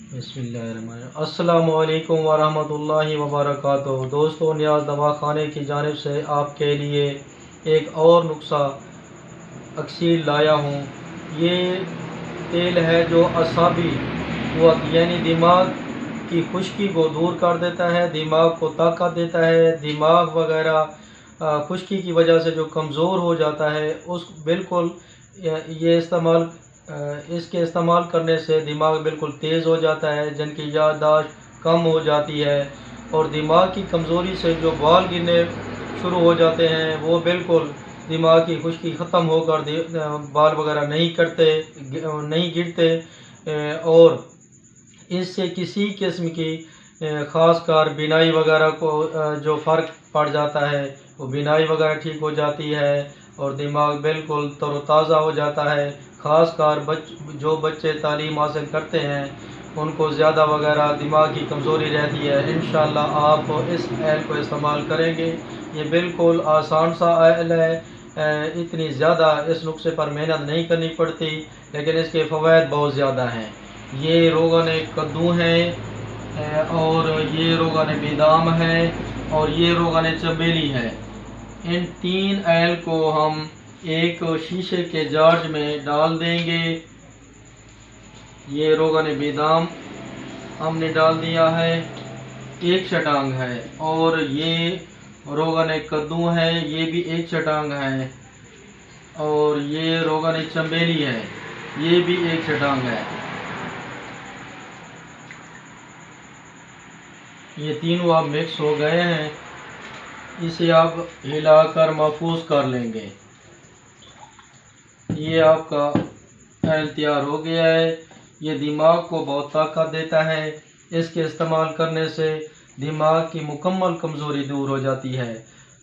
بسم اللہ الرحمن الرحیم۔ السلام علیکم ورحمۃ اللہ وبرکاتہ۔ دوستو، نیاز دوا خانے کی جانب سے آپ کے لیے ایک اور نسخہ اکسیل لایا ہوں۔ یہ تیل ہے جو اعصابی قوت یعنی دماغ کی خشکی کو دور کر دیتا ہے، دماغ کو طاقت دیتا ہے، دماغ وغیرہ خشکی کی وجہ سے جو کمزور ہو جاتا ہے اس بالکل اس کے استعمال کرنے سے دماغ بالکل تیز ہو جاتا ہے، جن کی یادداشت کم ہو جاتی ہے، اور دماغ کی کمزوری سے جو بال گرنے شروع ہو جاتے ہیں وہ بالکل دماغ کی خشکی ختم ہو کر بال وغیرہ نہیں گرتے، اور اس سے کسی قسم کی خاص کر بینائی وغیرہ کو جو فرق پڑ جاتا ہے وہ بینائی وغیرہ ٹھیک ہو جاتی ہے، اور دماغ بالکل تر و تازہ ہو جاتا ہے۔ خاص کر جو بچے تعلیم حاصل کرتے ہیں ان کو زیادہ وغیرہ دماغ کی کمزوری رہتی ہے۔ انشاءاللہ آپ اس آئل کو استعمال کریں گے، یہ بالکل آسان سا آئل ہے، اتنی زیادہ اس نسخے پر محنت نہیں کرنی پڑتی، لیکن اس کے فوائد بہت زیادہ ہیں۔ یہ روغن کدو ہے، اور یہ روغن بادام ہے، اور یہ روغن چنبیلی ہے۔ ان تین آئل کو ہم ایک شیشے کے جار میں ڈال دیں گے۔ یہ روغن بادام ہم نے ڈال دیا ہے، ایک چٹانگ ہے، اور یہ روغن کدو ہے، یہ بھی ایک چٹانگ ہے، اور یہ روغن چنبیلی ہے، یہ بھی ایک چٹانگ ہے۔ یہ تینوں اب مکس ہو گئے ہیں، اسے آپ ہلا کر محفوظ کر لیں گے۔ یہ آپ کا آئل تیار ہو گیا ہے۔ یہ دماغ کو بہت طاقت دیتا ہے، اس کے استعمال کرنے سے دماغ کی مکمل کمزوری دور ہو جاتی ہے۔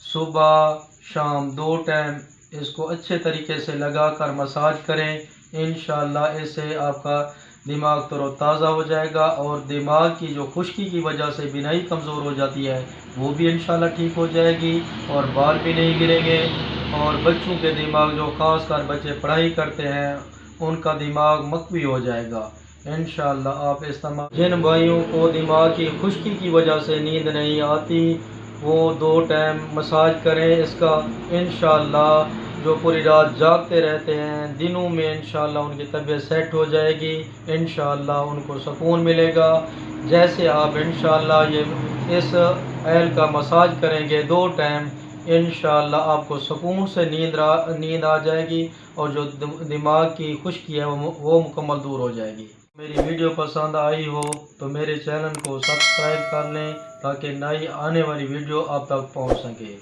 صبح شام 2 ٹائم اس کو اچھے طریقے سے لگا کر مساج کریں، انشاءاللہ اس سے آپ کا دماغ تر و تازہ ہو جائے گا، اور دماغ کی جو خشکی کی وجہ سے بینائی کمزور ہو جاتی ہے وہ بھی انشاءاللہ ٹھیک ہو جائے گی، اور بال بھی نہیں گریں گے۔ اور بچوں کے دماغ، جو خاص کر بچے پڑھائی کرتے ہیں، ان کا دماغ مقوی ہو جائے گا انشاءاللہ۔ آپ استعمال جن بھائیوں کو دماغ کی خشکی کی وجہ سے نیند نہیں آتی وہ 2 ٹائم مساج کریں اس کا، انشاءاللہ جو پوری رات جاگتے رہتے ہیں دنوں میں انشاءاللہ ان کی طبیعت سیٹ ہو جائے گی، انشاءاللہ ان کو سکون ملے گا۔ جیسے آپ انشاءاللہ اس آئل کا مساج کریں گے 2 ٹائم، انشاءاللہ آپ کو سکون سے نیند آ جائے گی، اور جو دماغ کی خشکی ہے وہ مکمل دور ہو جائے گی۔ میری ویڈیو پسند آئی ہو تو میرے چینل کو سبسکرائب کر لیں تاکہ نئی آنے والی ویڈیو آپ تک پہنچ سکے۔